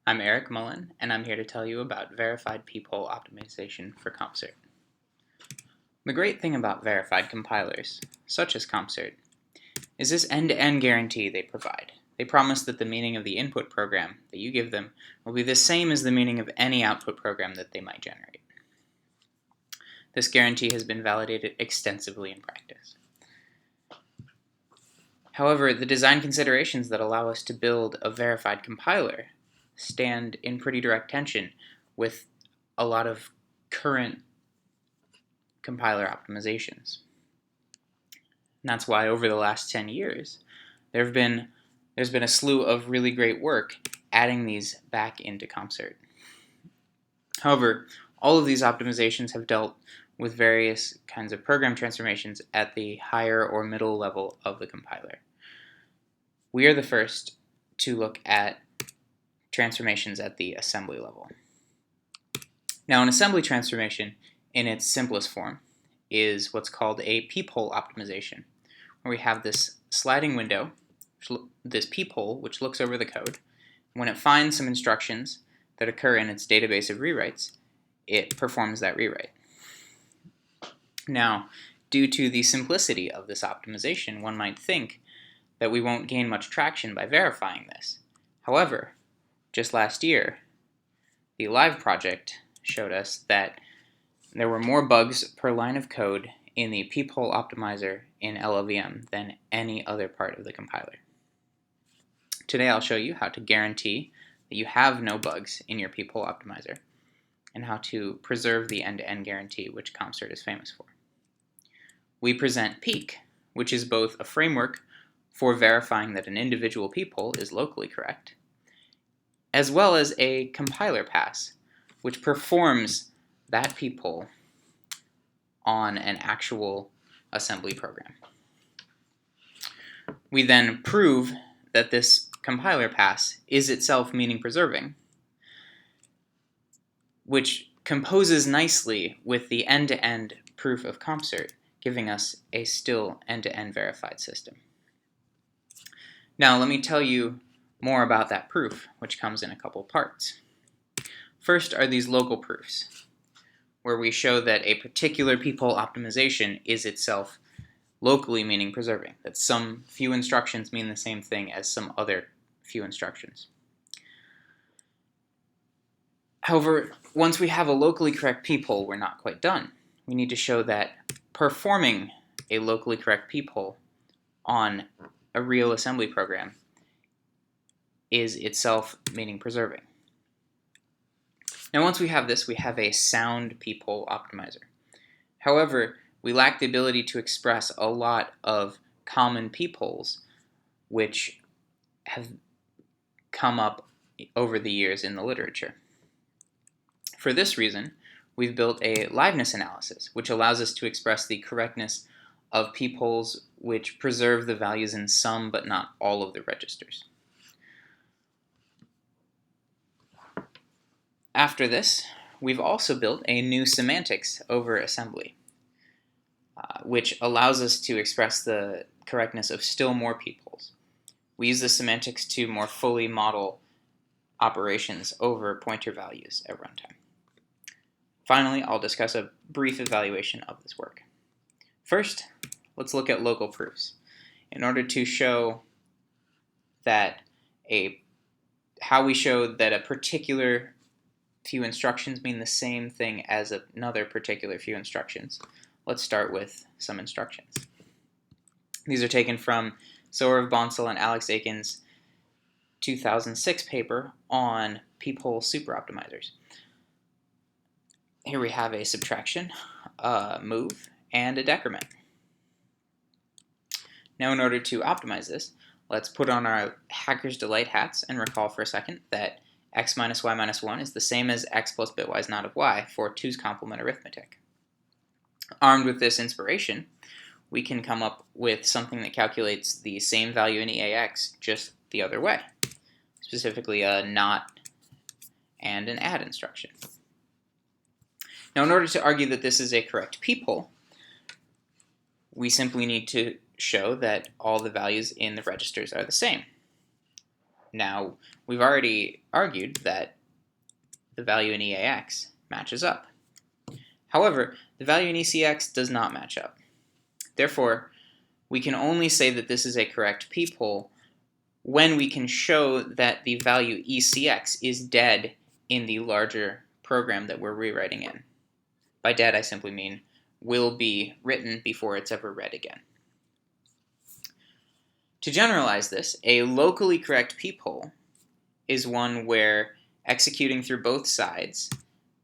I'm Eric Mullen, and I'm here to tell you about verified peephole optimization for CompCert. The great thing about verified compilers, such as CompCert, is this end-to-end guarantee they provide. They promise that the meaning of the input program that you give them will be the same as the meaning of any output program that they might generate. This guarantee has been validated extensively in practice. However, the design considerations that allow us to build a verified compiler stand in pretty direct tension with a lot of current compiler optimizations. And that's why over the last 10 years, there's been a slew of really great work adding these back into CompCert. However, all of these optimizations have dealt with various kinds of program transformations at the higher or middle level of the compiler. We are the first to look at transformations at the assembly level. Now, an assembly transformation in its simplest form is what's called a peephole optimization, where we have this sliding window, this peephole, which looks over the code. When it finds some instructions that occur in its database of rewrites, it performs that rewrite. Now, due to the simplicity of this optimization, one might think that we won't gain much traction by verifying this. However, just last year, the Live project showed us that there were more bugs per line of code in the peephole optimizer in LLVM than any other part of the compiler. Today I'll show you how to guarantee that you have no bugs in your peephole optimizer and how to preserve the end-to-end guarantee which CompCert is famous for. We present Peek, which is both a framework for verifying that an individual peephole is locally correct, as well as a compiler pass, which performs that peephole on an actual assembly program. We then prove that this compiler pass is itself meaning preserving, which composes nicely with the end-to-end proof of CompCert, giving us a still end-to-end verified system. Now let me tell you more about that proof, which comes in a couple parts. First are these local proofs, where we show that a particular peephole optimization is itself locally meaning preserving, that some few instructions mean the same thing as some other few instructions. However, once we have a locally correct peephole, we're not quite done. We need to show that performing a locally correct peephole on a real assembly program is itself meaning preserving. Now once we have this, we have a sound peephole optimizer. However, we lack the ability to express a lot of common peepholes which have come up over the years in the literature. For this reason, we've built a liveness analysis, which allows us to express the correctness of peepholes which preserve the values in some but not all of the registers. After this, we've also built a new semantics over assembly, which allows us to express the correctness of still more peepholes. We use the semantics to more fully model operations over pointer values at runtime. Finally, I'll discuss a brief evaluation of this work. First, let's look at local proofs. In order to show that how we showed that a particular few instructions mean the same thing as another particular few instructions, let's start with some instructions. These are taken from Sourav Bansal and Alex Aiken's 2006 paper on peephole superoptimizers. Here we have a subtraction, a move, and a decrement. Now in order to optimize this, let's put on our Hacker's Delight hats and recall for a second that x minus y minus 1 is the same as x plus bitwise not of y for 2's complement arithmetic. Armed with this inspiration, we can come up with something that calculates the same value in EAX just the other way, specifically a not and an add instruction. Now in order to argue that this is a correct peephole, we simply need to show that all the values in the registers are the same. Now, we've already argued that the value in EAX matches up. However, the value in ECX does not match up. Therefore, we can only say that this is a correct peephole when we can show that the value ECX is dead in the larger program that we're rewriting in. By dead, I simply mean will be written before it's ever read again. To generalize this, a locally correct peephole is one where executing through both sides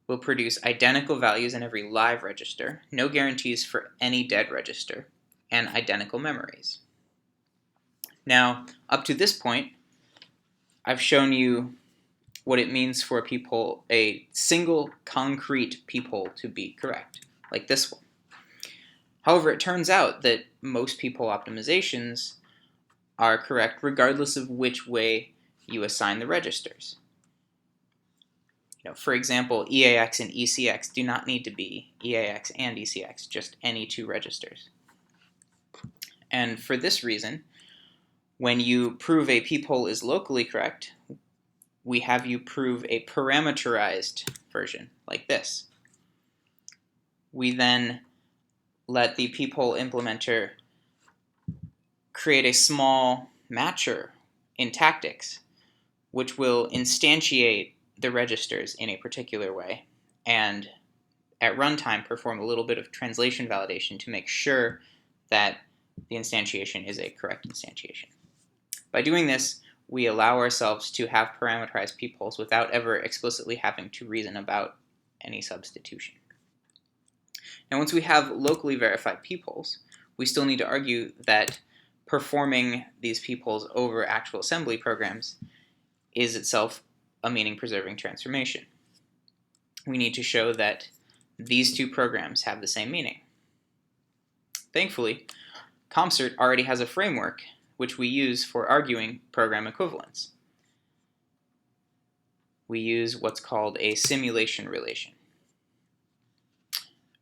will produce identical values in every live register, no guarantees for any dead register, and identical memories. Now, up to this point, I've shown you what it means for a peephole, a single concrete peephole, to be correct, like this one. However, it turns out that most peephole optimizations are correct regardless of which way you assign the registers. For example, EAX and ECX do not need to be EAX and ECX, just any two registers. And for this reason, when you prove a peephole is locally correct, we have you prove a parameterized version, like this. We then let the peephole implementer create a small matcher in tactics, which will instantiate the registers in a particular way, and at runtime perform a little bit of translation validation to make sure that the instantiation is a correct instantiation. By doing this, we allow ourselves to have parameterized peepholes without ever explicitly having to reason about any substitution. Now, once we have locally verified peepholes, we still need to argue that performing these peepholes over actual assembly programs is itself a meaning-preserving transformation. We need to show that these two programs have the same meaning. Thankfully, CompCert already has a framework which we use for arguing program equivalence. We use what's called a simulation relation,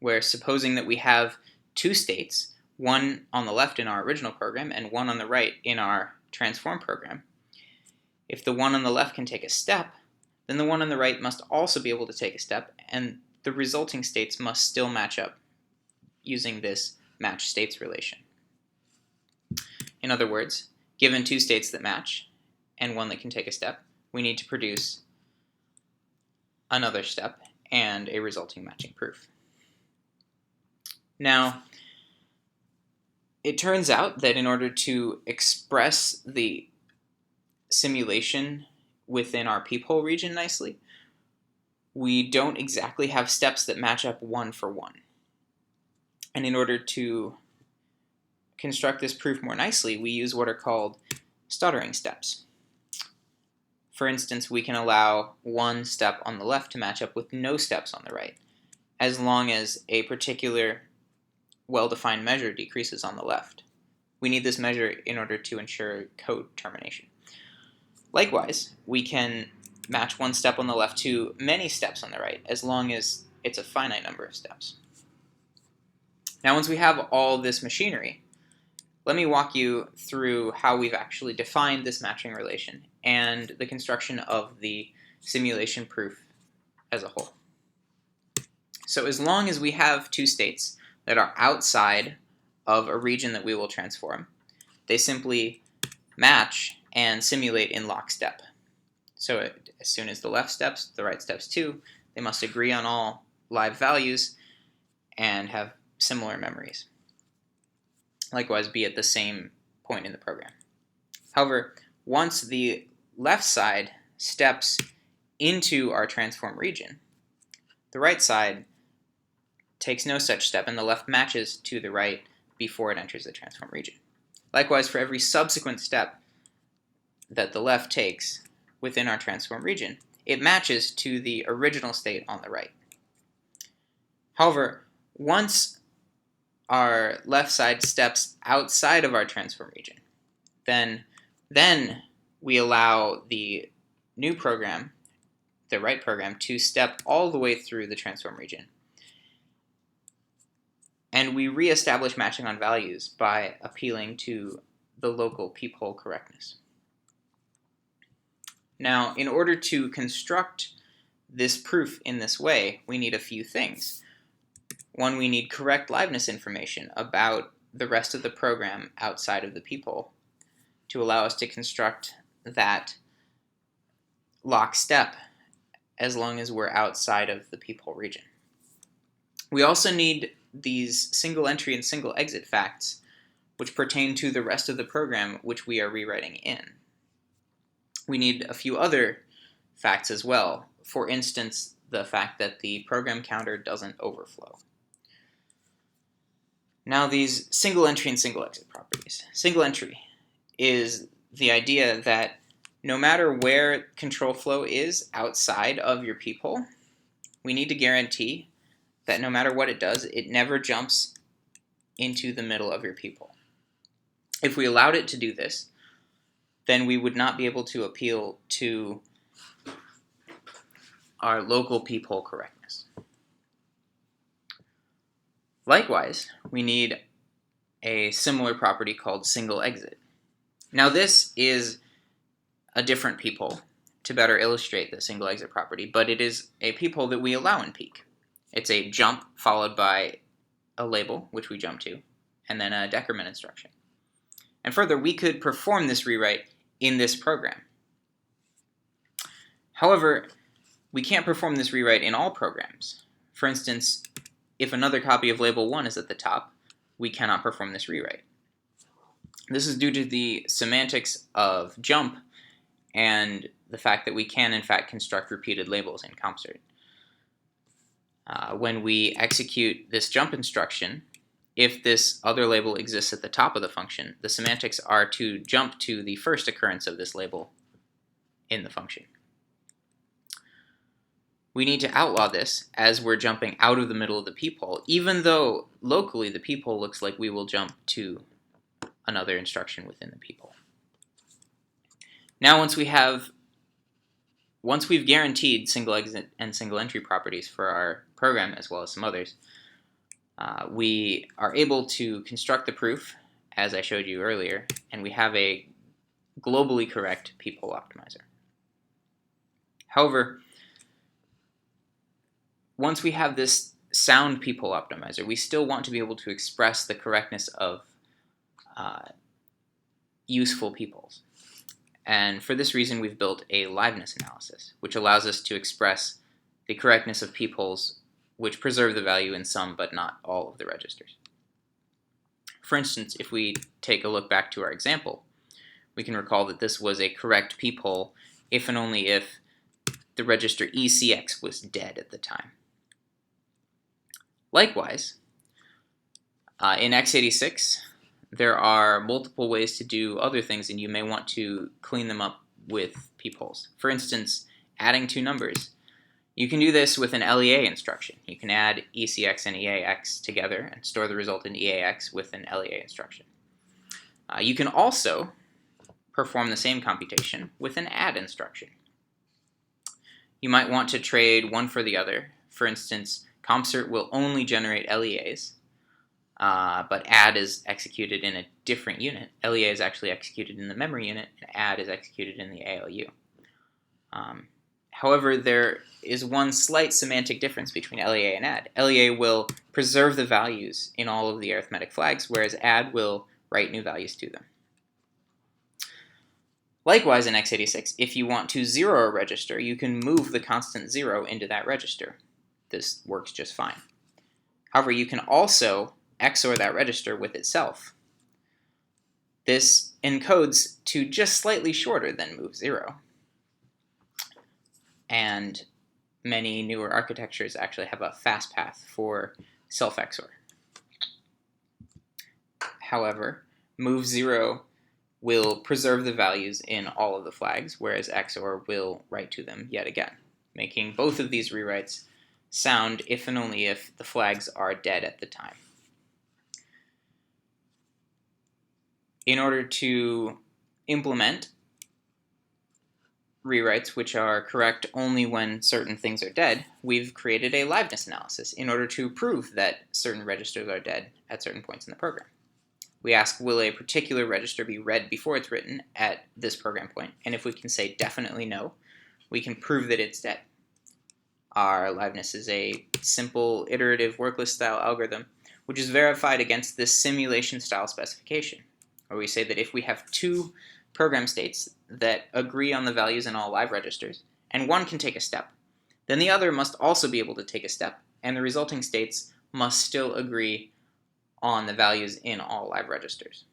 where supposing that we have two states, one on the left in our original program and one on the right in our transform program, if the one on the left can take a step, then the one on the right must also be able to take a step, and the resulting states must still match up using this match states relation. In other words, given two states that match and one that can take a step, we need to produce another step and a resulting matching proof. Now, it turns out that in order to express the simulation within our peephole region nicely, we don't exactly have steps that match up one for one. And in order to construct this proof more nicely, we use what are called stuttering steps. For instance, we can allow one step on the left to match up with no steps on the right, as long as a particular well-defined measure decreases on the left. We need this measure in order to ensure code termination. Likewise, we can match one step on the left to many steps on the right, as long as it's a finite number of steps. Now, once we have all this machinery, let me walk you through how we've actually defined this matching relation and the construction of the simulation proof as a whole. So as long as we have two states that are outside of a region that we will transform, they simply match and simulate in lockstep. So as soon as the left steps, the right steps too, they must agree on all live values and have similar memories. Likewise, be at the same point in the program. However, once the left side steps into our transform region, the right side takes no such step, and the left matches to the right before it enters the transform region. Likewise, for every subsequent step that the left takes within our transform region, it matches to the original state on the right. However, once our left side steps outside of our transform region, then we allow the new program, the right program, to step all the way through the transform region. And we reestablish matching on values by appealing to the local peephole correctness. Now, in order to construct this proof in this way, we need a few things. One, we need correct liveness information about the rest of the program outside of the peephole to allow us to construct that lockstep as long as we're outside of the peephole region. We also need these single entry and single exit facts which pertain to the rest of the program which we are rewriting in. We need a few other facts as well. For instance, the fact that the program counter doesn't overflow. Now these single entry and single exit properties. Single entry is the idea that no matter where control flow is outside of your peephole, we need to guarantee that no matter what it does, it never jumps into the middle of your peephole. If we allowed it to do this, then we would not be able to appeal to our local peephole correctness. Likewise, we need a similar property called single exit. Now this is a different peephole to better illustrate the single exit property, but it is a peephole that we allow in Peek. It's a jump followed by a label, which we jump to, and then a decrement instruction. And further, we could perform this rewrite in this program. However, we can't perform this rewrite in all programs. For instance, if another copy of label 1 is at the top, we cannot perform this rewrite. This is due to the semantics of jump and the fact that we can, in fact, construct repeated labels in CompCert. When we execute this jump instruction, if this other label exists at the top of the function, the semantics are to jump to the first occurrence of this label in the function. We need to outlaw this as we're jumping out of the middle of the peephole, even though locally the peephole looks like we will jump to another instruction within the peephole. Now once we've guaranteed single exit and single entry properties for our program as well as some others, we are able to construct the proof as I showed you earlier, and we have a globally correct peephole optimizer. However, once we have this sound peephole optimizer, we still want to be able to express the correctness of useful peepholes. And for this reason, we've built a liveness analysis, which allows us to express the correctness of peepholes which preserve the value in some but not all of the registers. For instance, if we take a look back to our example, we can recall that this was a correct peephole if and only if the register ECX was dead at the time. Likewise, in x86, there are multiple ways to do other things, and you may want to clean them up with peepholes. For instance, adding two numbers. You can do this with an LEA instruction. You can add ECX and EAX together and store the result in EAX with an LEA instruction. You can also perform the same computation with an add instruction. You might want to trade one for the other. For instance, CompCert will only generate LEAs, but add is executed in a different unit. LEA is actually executed in the memory unit, and add is executed in the ALU. However, there is one slight semantic difference between LEA and add. LEA will preserve the values in all of the arithmetic flags, whereas add will write new values to them. Likewise, in x86, if you want to zero a register, you can move the constant 0 into that register. This works just fine. However, you can also XOR that register with itself. This encodes to just slightly shorter than move 0. And many newer architectures actually have a fast path for self-XOR. However, move 0 will preserve the values in all of the flags, whereas XOR will write to them yet again, making both of these rewrites sound if and only if the flags are dead at the time. In order to implement rewrites which are correct only when certain things are dead, we've created a liveness analysis in order to prove that certain registers are dead at certain points in the program. we ask, will a particular register be read before it's written at this program point? And if we can say definitely no, we can prove that it's dead. Our liveness is a simple iterative workless style algorithm which is verified against this simulation style specification, where we say that if we have two program states that agree on the values in all live registers, and one can take a step, then the other must also be able to take a step, and the resulting states must still agree on the values in all live registers.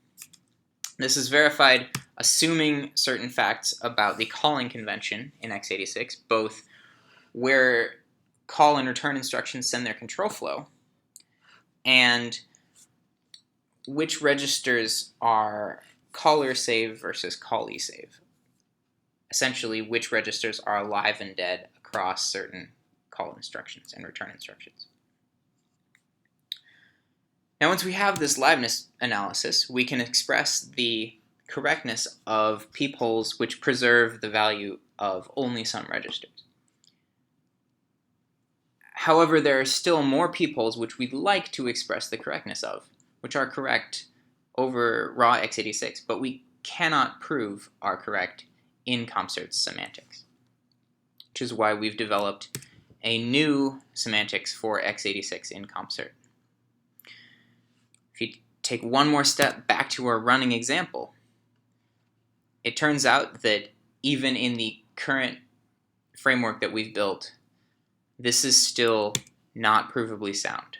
This is verified assuming certain facts about the calling convention in x86, both where call and return instructions send their control flow, and which registers are caller save versus callee save. Essentially, which registers are alive and dead across certain call instructions and return instructions. Now, once we have this liveness analysis, we can express the correctness of peepholes which preserve the value of only some registers. However, there are still more peepholes which we'd like to express the correctness of, which are correct over raw x86, but we cannot prove are correct in CompCert's semantics, which is why we've developed a new semantics for x86 in CompCert. If you take one more step back to our running example, it turns out that even in the current framework that we've built, this is still not provably sound.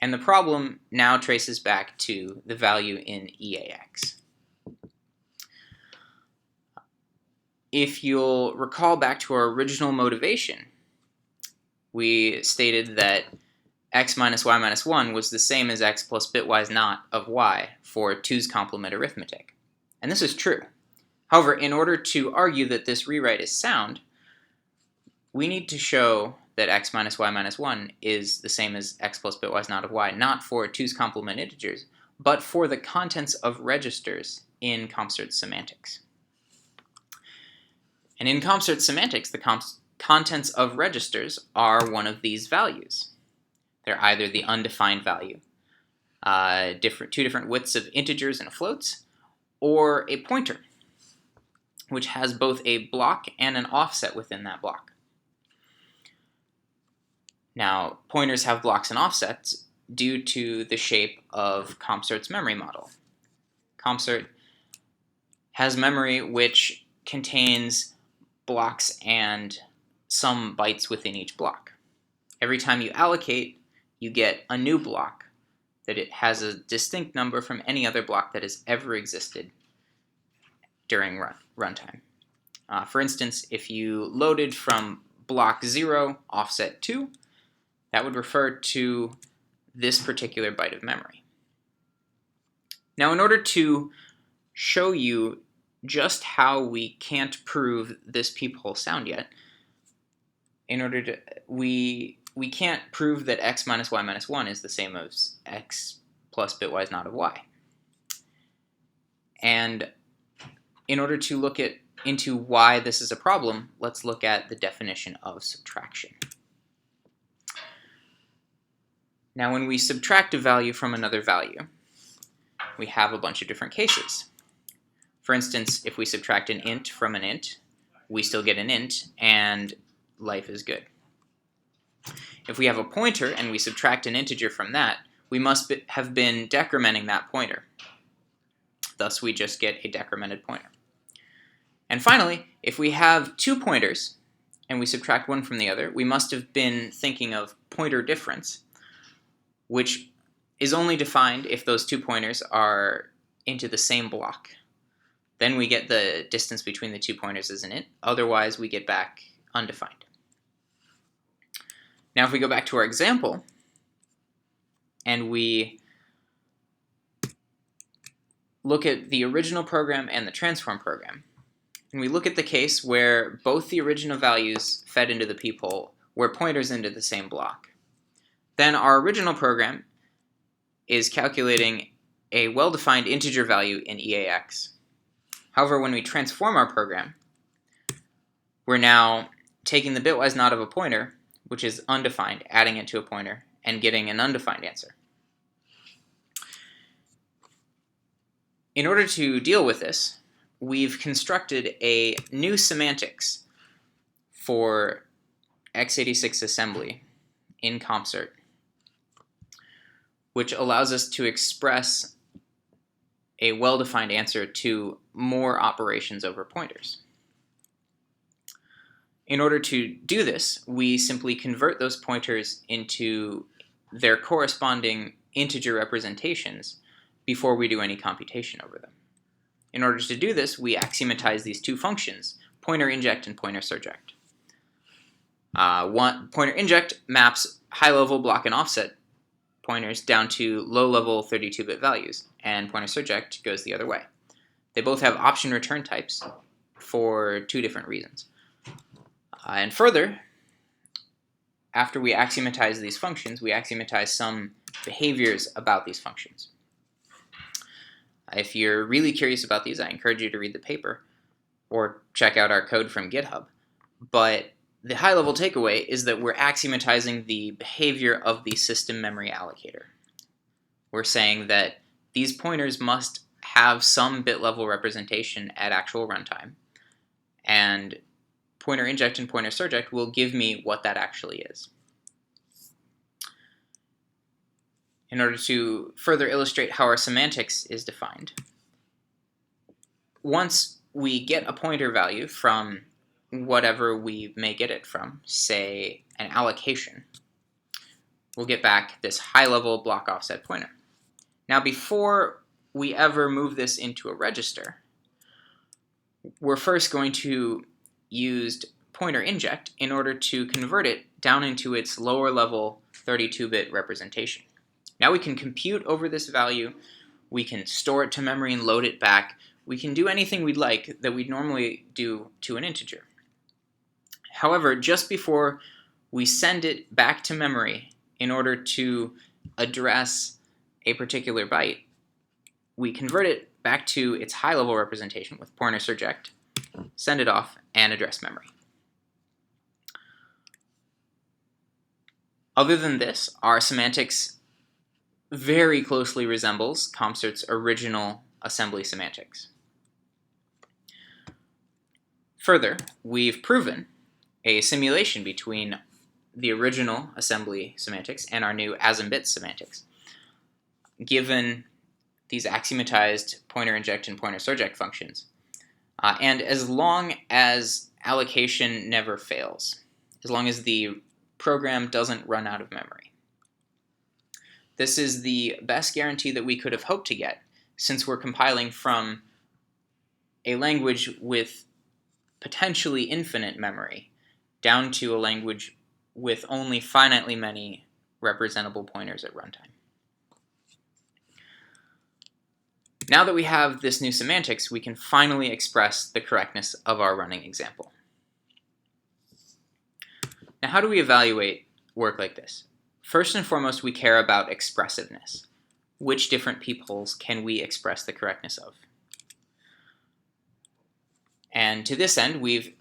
And the problem now traces back to the value in EAX. If you'll recall back to our original motivation, we stated that x minus y minus 1 was the same as x plus bitwise not of y for 2's complement arithmetic. And this is true. However, in order to argue that this rewrite is sound, we need to show that x minus y minus 1 is the same as x plus bitwise not of y, not for 2's complement integers, but for the contents of registers in CompCert semantics. And in CompCert semantics, the contents of registers are one of these values. They're either the undefined value, two different widths of integers and floats, or a pointer, which has both a block and an offset within that block. Now, pointers have blocks and offsets due to the shape of CompCert's memory model. CompCert has memory which contains blocks and some bytes within each block. Every time you allocate, you get a new block that it has a distinct number from any other block that has ever existed during runtime. For instance, if you loaded from block 0 offset 2, that would refer to this particular byte of memory. Now, in order to show you just how we can't prove this peephole sound yet, we can't prove that x minus y minus 1 is the same as x plus bitwise not of y. And in order to look into why this is a problem, let's look at the definition of subtraction. Now, when we subtract a value from another value, we have a bunch of different cases. For instance, if we subtract an int from an int, we still get an int, and life is good. If we have a pointer and we subtract an integer from that, we must have been decrementing that pointer. Thus, we just get a decremented pointer. And finally, if we have two pointers and we subtract one from the other, we must have been thinking of pointer difference, which is only defined if those two pointers are into the same block. Then we get the distance between the two pointers as an int, otherwise we get back undefined. Now if we go back to our example, and we look at the original program and the transform program, and we look at the case where both the original values fed into the peephole were pointers into the same block, then our original program is calculating a well-defined integer value in EAX. However, when we transform our program, we're now taking the bitwise not of a pointer, which is undefined, adding it to a pointer, and getting an undefined answer. In order to deal with this, we've constructed a new semantics for x86 assembly in CompCert, which allows us to express a well-defined answer to more operations over pointers. In order to do this, we simply convert those pointers into their corresponding integer representations before we do any computation over them. In order to do this, we axiomatize these two functions, pointer inject and pointer surject. Pointer inject maps high-level block and offset pointers down to low-level 32-bit values, and pointer surject goes the other way. They both have option return types for two different reasons. And further, after we axiomatize these functions, we axiomatize some behaviors about these functions. If you're really curious about these, I encourage you to read the paper or check out our code from GitHub. But the high-level takeaway is that we're axiomatizing the behavior of the system memory allocator. We're saying that these pointers must have some bit-level representation at actual runtime, and pointer inject and pointer surject will give me what that actually is. In order to further illustrate how our semantics is defined, once we get a pointer value from whatever we may get it from, say an allocation, we'll get back this high-level block offset pointer. Now, before we ever move this into a register, we're first going to use pointer inject in order to convert it down into its lower level 32-bit representation. Now we can compute over this value, we can store it to memory and load it back, we can do anything we'd like that we'd normally do to an integer. However, just before we send it back to memory in order to address a particular byte, we convert it back to its high-level representation with pointer surject, send it off, and address memory. Other than this, our semantics very closely resembles CompCert's original assembly semantics. Further, we've proven a simulation between the original assembly semantics and our new as-in-bit semantics. Given these axiomatized pointer inject and pointer surject functions, and as long as allocation never fails, as long as the program doesn't run out of memory. This is the best guarantee that we could have hoped to get, since we're compiling from a language with potentially infinite memory down to a language with only finitely many representable pointers at runtime. Now that we have this new semantics, we can finally express the correctness of our running example. Now, how do we evaluate work like this? First and foremost, we care about expressiveness. Which different peepholes can we express the correctness of? And to this end, we've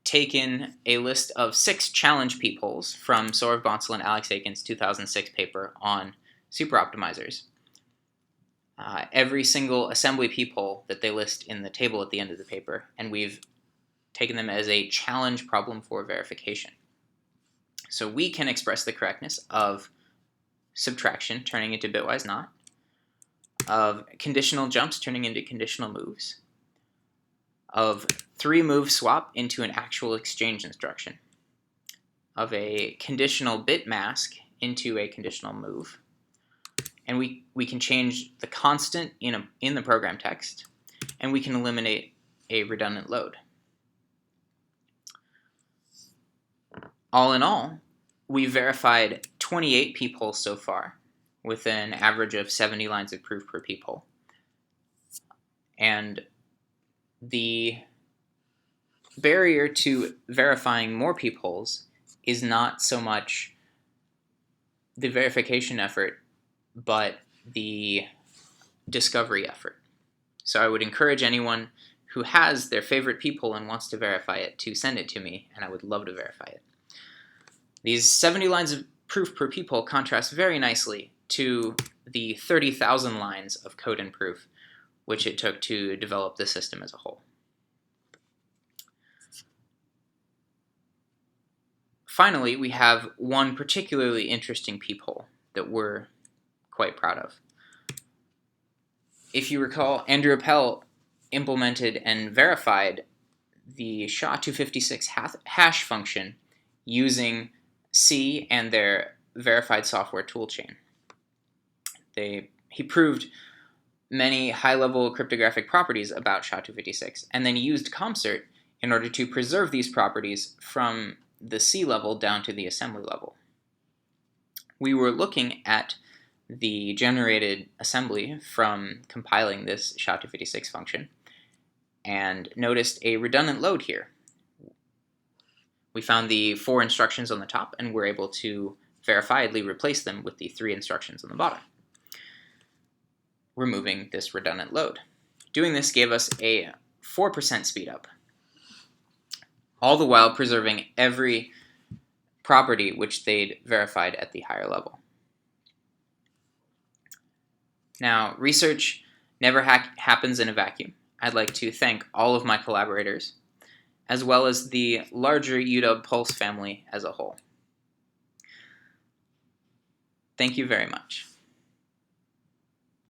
taken a list of 6 challenge peepholes from Saurav Bansal and Alex Aiken's 2006 paper on superoptimizers. Every single assembly peephole that they list in the table at the end of the paper, and we've taken them as a challenge problem for verification. So we can express the correctness of subtraction turning into bitwise not, of conditional jumps turning into conditional moves, of 3-move swap into an actual exchange instruction, of a conditional bit mask into a conditional move, and we can change the constant in the program text, and we can eliminate a redundant load. All in all, we verified 28 peepholes so far, with an average of 70 lines of proof per peephole. And the barrier to verifying more peepholes is not so much the verification effort, but the discovery effort. So I would encourage anyone who has their favorite peephole and wants to verify it to send it to me, and I would love to verify it. These 70 lines of proof per peephole contrast very nicely to the 30,000 lines of code and proof, which it took to develop the system as a whole. Finally, we have one particularly interesting peephole that we're quite proud of. If you recall, Andrew Appel implemented and verified the SHA-256 hash function using C and their verified software toolchain. He proved many high-level cryptographic properties about SHA-256, and then used CompCert in order to preserve these properties from the C level down to the assembly level. We were looking at the generated assembly from compiling this SHA-256 function and noticed a redundant load here. We found the 4 instructions on the top and were able to verifiably replace them with the 3 instructions on the bottom, removing this redundant load. Doing this gave us a 4% speed up, all the while preserving every property which they'd verified at the higher level. Now, research never happens in a vacuum. I'd like to thank all of my collaborators, as well as the larger UW Pulse family as a whole. Thank you very much.